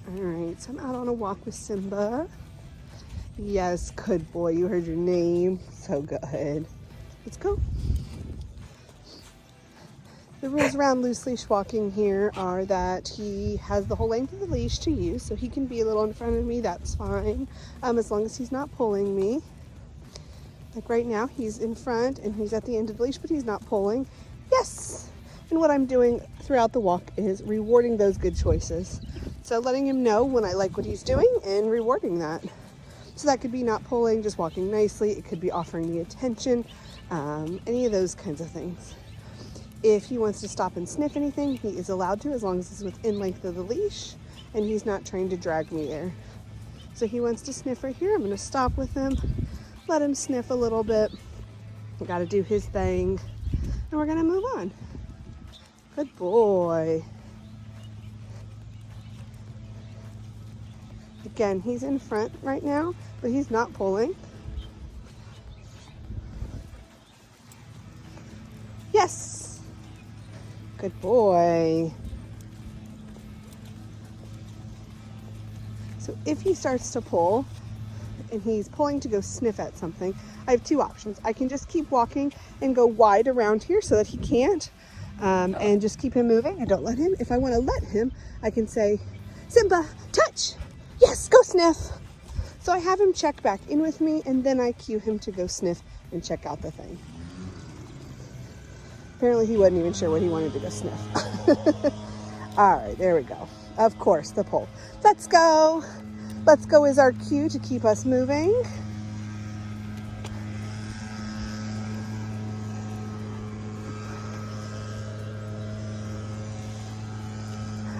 All right, so I'm out on a walk with Simba. Yes, good boy. You heard your name. So good. Let's go. The rules around loose leash walking here are that he has the whole length of the leash to use, so he can be a little in front of me, that's fine, as long as he's not pulling me. Like right now, he's in front and he's at the end of the leash, but he's not pulling. Yes! And what I'm doing throughout the walk is rewarding those good choices. So letting him know when I like what he's doing and rewarding that. So that could be not pulling, just walking nicely. It could be offering me attention, any of those kinds of things. If he wants to stop and sniff anything, he is allowed to, as long as it's within length of the leash and he's not trying to drag me there. So he wants to sniff right here. I'm gonna stop with him, let him sniff a little bit. Gotta do his thing, and we're gonna move on. Good boy. Again, he's in front right now, but he's not pulling. Yes. Good boy. So if he starts to pull and he's pulling to go sniff at something, I have two options. I can just keep walking and go wide around here so that he can't, and just keep him moving and don't let him. If I want to let him, I can say, Simba, touch. Yes, go sniff. So I have him check back in with me, and then I cue him to go sniff and check out the thing. Apparently he wasn't even sure what he wanted to go sniff. All right, there we go. Of course, the pull. Let's go. Let's go is our cue to keep us moving.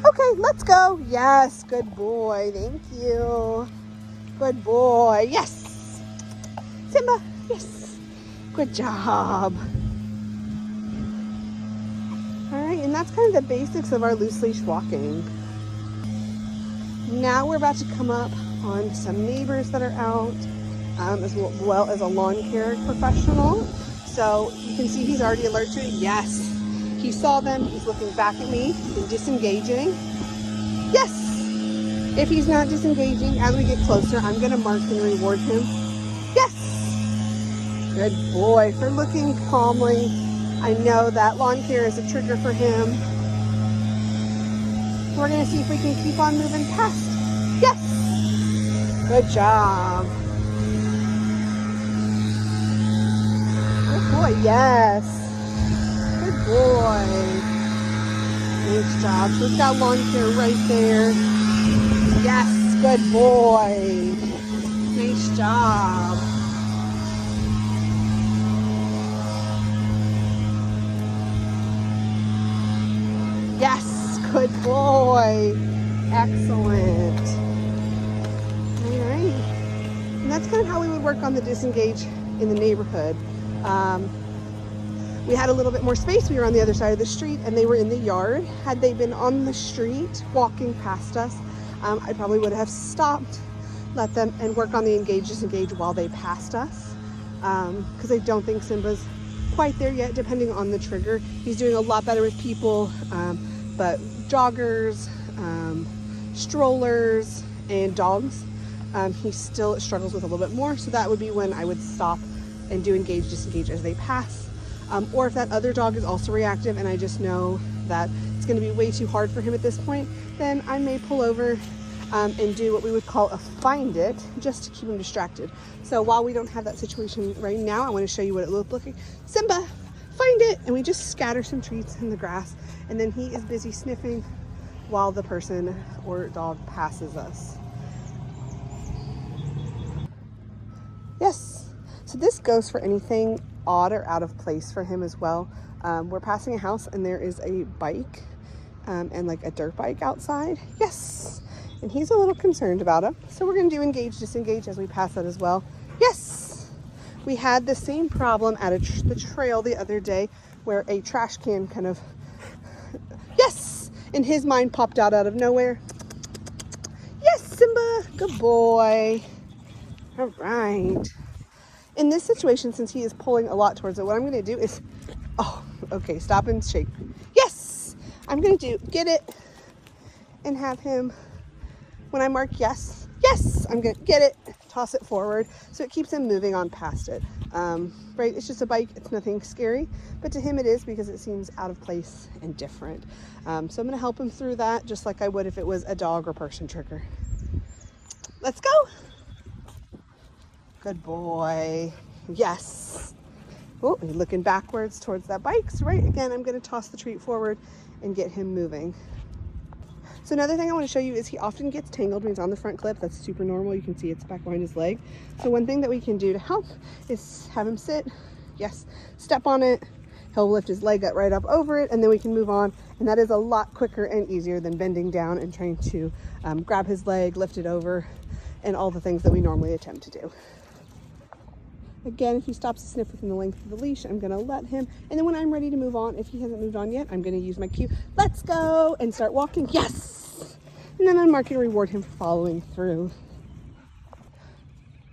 Okay, let's go. Yes, good boy. Thank you. Good boy. Yes. Simba, yes. Good job. All right, and that's kind of the basics of our loose leash walking. Now we're about to come up on some neighbors that are out, as well as a lawn care professional. So you can see he's already alert to it. Yes, he saw them. He's looking back at me and disengaging. Yes. If he's not disengaging, as we get closer, I'm going to mark and reward him. Yes. Good boy for looking calmly. I know that lawn care is a trigger for him. We're going to see if we can keep on moving past. Yes. Good job. Good boy. Yes. Good boy. Nice job. So we've got lawn care right there. Yes. Good boy. Nice job. Yes. Good boy. Excellent. All right. And that's kind of how we would work on the disengage in the neighborhood. We had a little bit more space. We were on the other side of the street and they were in the yard. Had they been on the street walking past us, I probably would have stopped, let them, and work on the engage, disengage while they passed us. Because I don't think Simba's quite there yet, depending on the trigger. He's doing a lot better with people, but joggers, strollers, and dogs, he still struggles with a little bit more. So that would be when I would stop and do engage, disengage as they pass. Or if that other dog is also reactive and I just know that it's going to be way too hard for him at this point, then I may pull over and do what we would call a find it, just to keep him distracted. So while we don't have that situation right now, I want to show you what it looked like. Simba, find it! And we just scatter some treats in the grass, and then he is busy sniffing while the person or dog passes us. Yes, so this goes for anything odd or out of place for him as well. We're passing a house and there is a bike and like a dirt bike outside. Yes, and he's a little concerned about him. So we're gonna do engage, disengage as we pass that as well. Yes, we had the same problem at the trail the other day where a trash can kind of, yes, in his mind popped out of nowhere. Yes, Simba, good boy. All right. In this situation, since he is pulling a lot towards it, what I'm going to do is, oh, okay, stop and shake. Yes, I'm going to get it and have him When I mark yes, yes, I'm gonna get it, toss it forward, so it keeps him moving on past it. Right, it's just a bike, it's nothing scary, but to him it is because it seems out of place and different. So I'm gonna help him through that just like I would if it was a dog or person trigger. Let's go. Good boy. Yes. Oh, you're looking backwards towards that bike. So right, again, I'm gonna toss the treat forward and get him moving. So another thing I want to show you is he often gets tangled when he's on the front clip. That's super normal. You can see it's back behind his leg. So one thing that we can do to help is have him sit, yes, step on it. He'll lift his leg up right up over it, and then we can move on. And that is a lot quicker and easier than bending down and trying to grab his leg, lift it over, and all the things that we normally attempt to do. Again, if he stops to sniff within the length of the leash, I'm gonna let him. And then when I'm ready to move on, if he hasn't moved on yet, I'm gonna use my cue, let's go, and start walking, yes! And then I'm marking to reward him for following through.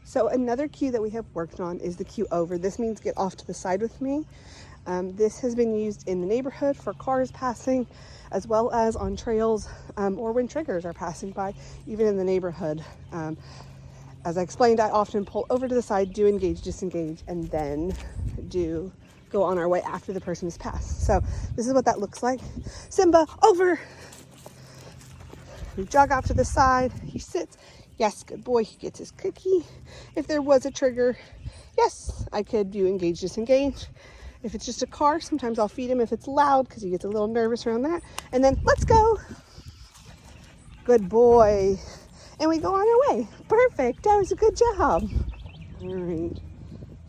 So another cue that we have worked on is the cue over. This means get off to the side with me. This has been used in the neighborhood for cars passing, as well as on trails, or when triggers are passing by, even in the neighborhood. As I explained, I often pull over to the side, do engage, disengage, and then do go on our way after the person has passed. So this is what that looks like. Simba, over. We jog out to the side. He sits. Yes, good boy. He gets his cookie. If there was a trigger, yes, I could do engage, disengage. If it's just a car, sometimes I'll feed him if it's loud because he gets a little nervous around that. And then let's go. Good boy. And we go on our way. Perfect. That was a good job. All right.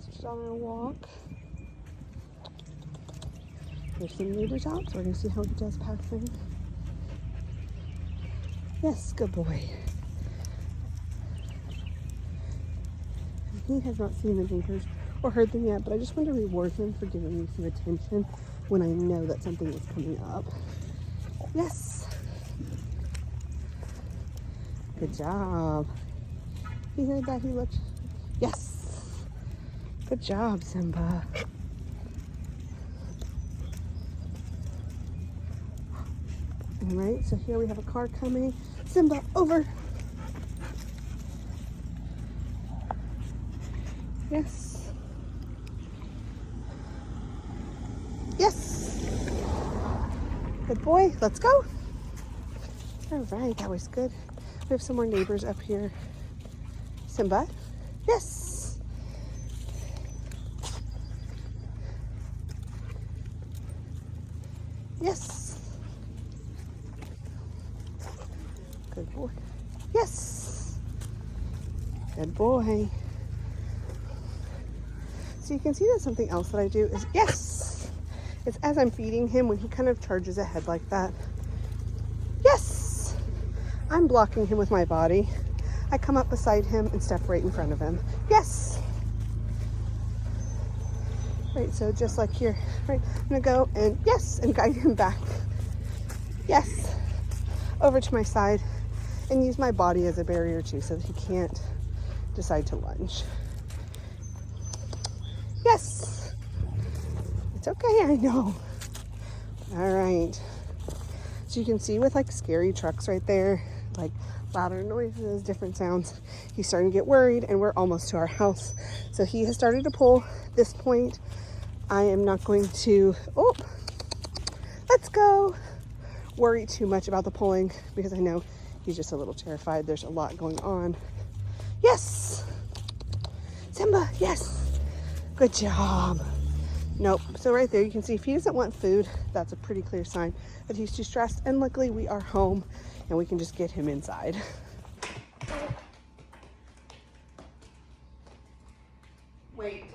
Just on our walk. There's some neighbors out, so we're going to see how he does passing. Yes, good boy. He has not seen the neighbors or heard them yet, but I just want to reward him for giving me some attention when I know that something is coming up. Yes. Good job. He heard that, he looked. Yes. Good job, Simba. All right, so here we have a car coming. Simba, over. Yes. Yes. Good boy, let's go. All right, that was good. We have some more neighbors up here. Simba, yes. Yes. Good boy. Yes. Good boy. So you can see that something else that I do is, yes. It's as I'm feeding him when he kind of charges ahead like that. Yes. I'm blocking him with my body. I come up beside him and step right in front of him. Yes. Right, so just like here, right, I'm gonna go and yes, and guide him back. Yes. Over to my side and use my body as a barrier too so that he can't decide to lunge. Yes. It's okay, I know. All right. So you can see with like scary trucks right there, like louder noises, different sounds, he's starting to get worried and we're almost to our house. So he has started to pull. At this point, I am not going to, oh, let's go, worry too much about the pulling because I know he's just a little terrified. There's a lot going on. Yes. Simba, yes. Good job. Nope. So right there, you can see if he doesn't want food, that's a pretty clear sign that he's too stressed. And luckily we are home and we can just get him inside. Wait.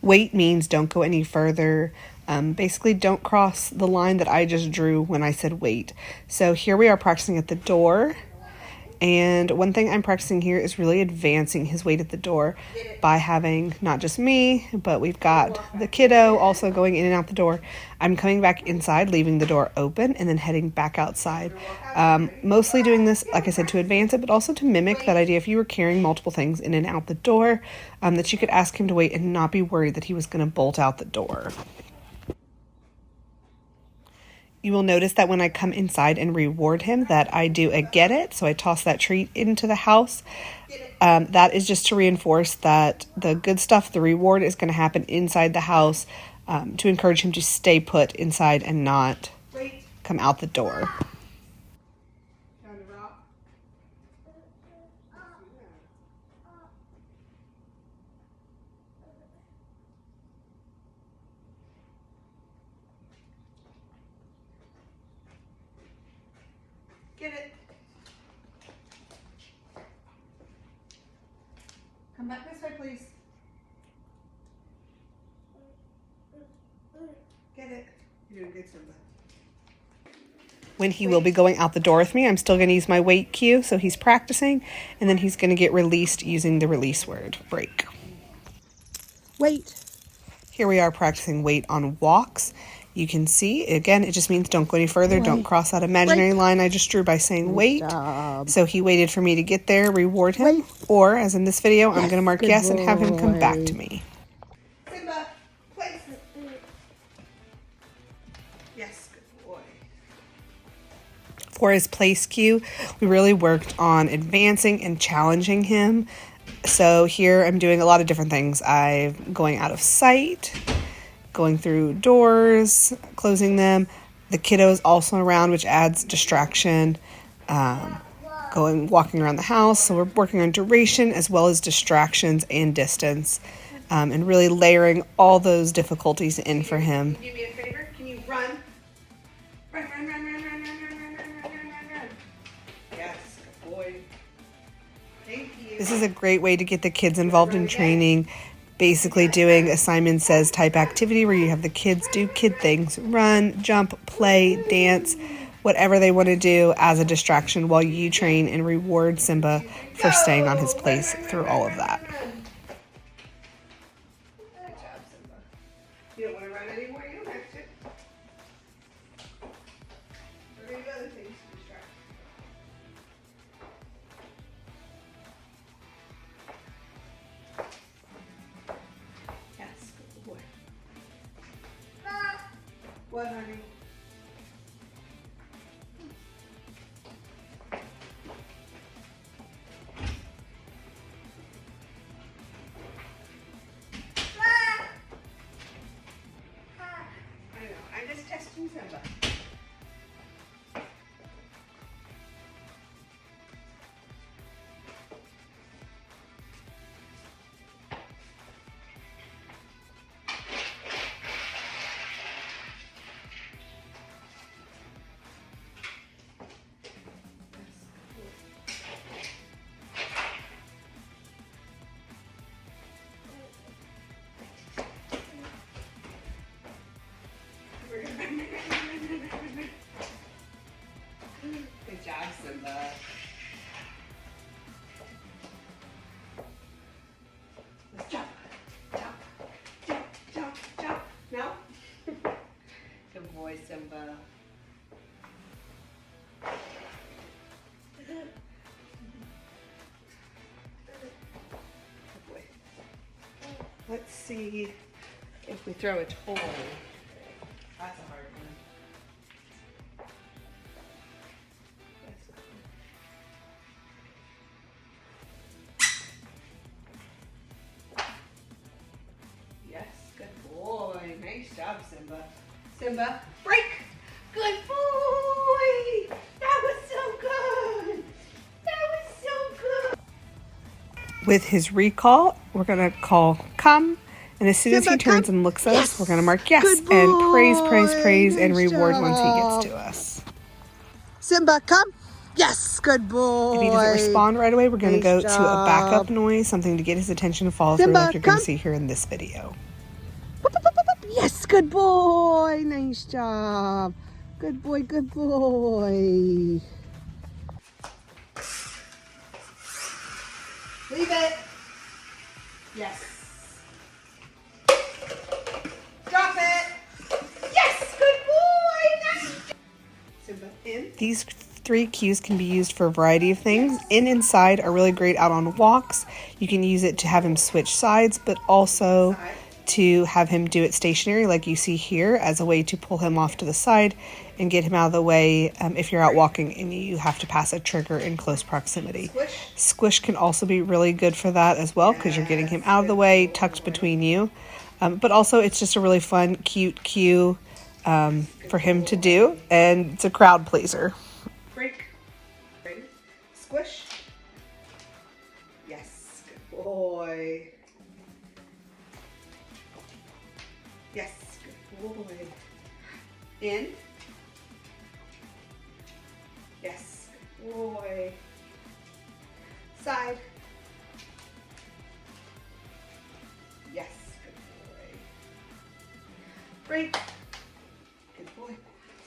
Wait means don't go any further. Basically, don't cross the line that I just drew when I said wait. So here we are practicing at the door. And one thing I'm practicing here is really advancing his weight at the door by having not just me, but we've got the kiddo also going in and out the door. I'm coming back inside, leaving the door open, and then heading back outside. Mostly doing this, like I said, to advance it, but also to mimic that idea if you were carrying multiple things in and out the door, that you could ask him to wait and not be worried that he was going to bolt out the door. You will notice that when I come inside and reward him that I do a get it. So I toss that treat into the house. That is just to reinforce that the good stuff, the reward, is going to happen inside the house to encourage him to stay put inside and not come out the door. Get it. Come back this way, please. Get it. You're doing good, Simba. When he will be going out the door with me, I'm still going to use my wait cue, so he's practicing, and then he's going to get released using the release word, break. Wait. Here we are practicing wait on walks. You can see, again, it just means don't go any further. Don't cross that imaginary line I just drew by saying wait. So he waited for me to get there, reward him. Or, as in this video, I'm going to mark yes and have him come back to me. Simba, place. Yes, good boy. For his place cue, we really worked on advancing and challenging him. So here I'm doing a lot of different things. I'm going out of sight, going through doors, closing them. The kiddo's also around, which adds distraction. Walking around the house. So we're working on duration as well as distractions and distance, and really layering all those difficulties in for him. Can you do me a favor? Can you run? Run. Yes, good boy. Thank you. This is a great way to get the kids involved in training. Basically doing a Simon Says type activity where you have the kids do kid things, run, jump, play, dance, whatever they want to do as a distraction while you train and reward Simba for staying on his place through all of that. Good job, Simba. You don't want to run anymore, you don't have to. We're going to do other things to distract. Yes, good boy. What, honey? Simba. Good job, Simba. Let's jump. Jump. No? Good boy, Simba. Good boy. Let's see if we throw a toy. That's a hard one. Yes, good boy. Nice job, Simba. Simba, break. Good boy. That was so good. With his recall, we're going to call come. And as soon as he turns and looks at us, we're going to mark yes and praise, and reward once he gets to us. Simba, come. Yes, good boy. If he doesn't respond right away, we're going to go to a backup noise, something to get his attention to follow through like you're going to see here in this video. Yes, good boy. Nice job. Good boy. Leave it. Yes. Drop it. Yes, good boy. Nice. Simba, in. These 3 cues can be used for a variety of things. In and inside are really great out on walks. You can use it to have him switch sides, but also to have him do it stationary like you see here as a way to pull him off to the side and get him out of the way if you're out walking and you have to pass a trigger in close proximity. Squish can also be really good for that as well because you're getting him out of the way, tucked between you. But also it's just a really fun, cute cue for him to do, and it's a crowd pleaser. Break. Ready? Squish. Yes, good boy. Yes, good boy. In. Yes, good boy. Side. Yes, good boy. Break. Good boy.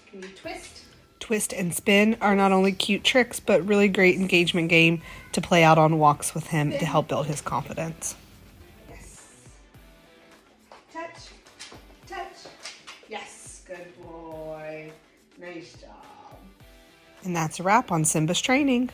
Can you twist? Twist and spin are not only cute tricks, but really great engagement game to play out on walks with him to help build his confidence. Yes. Touch. Touch. Yes, good boy. Nice job. And that's a wrap on Simba's training.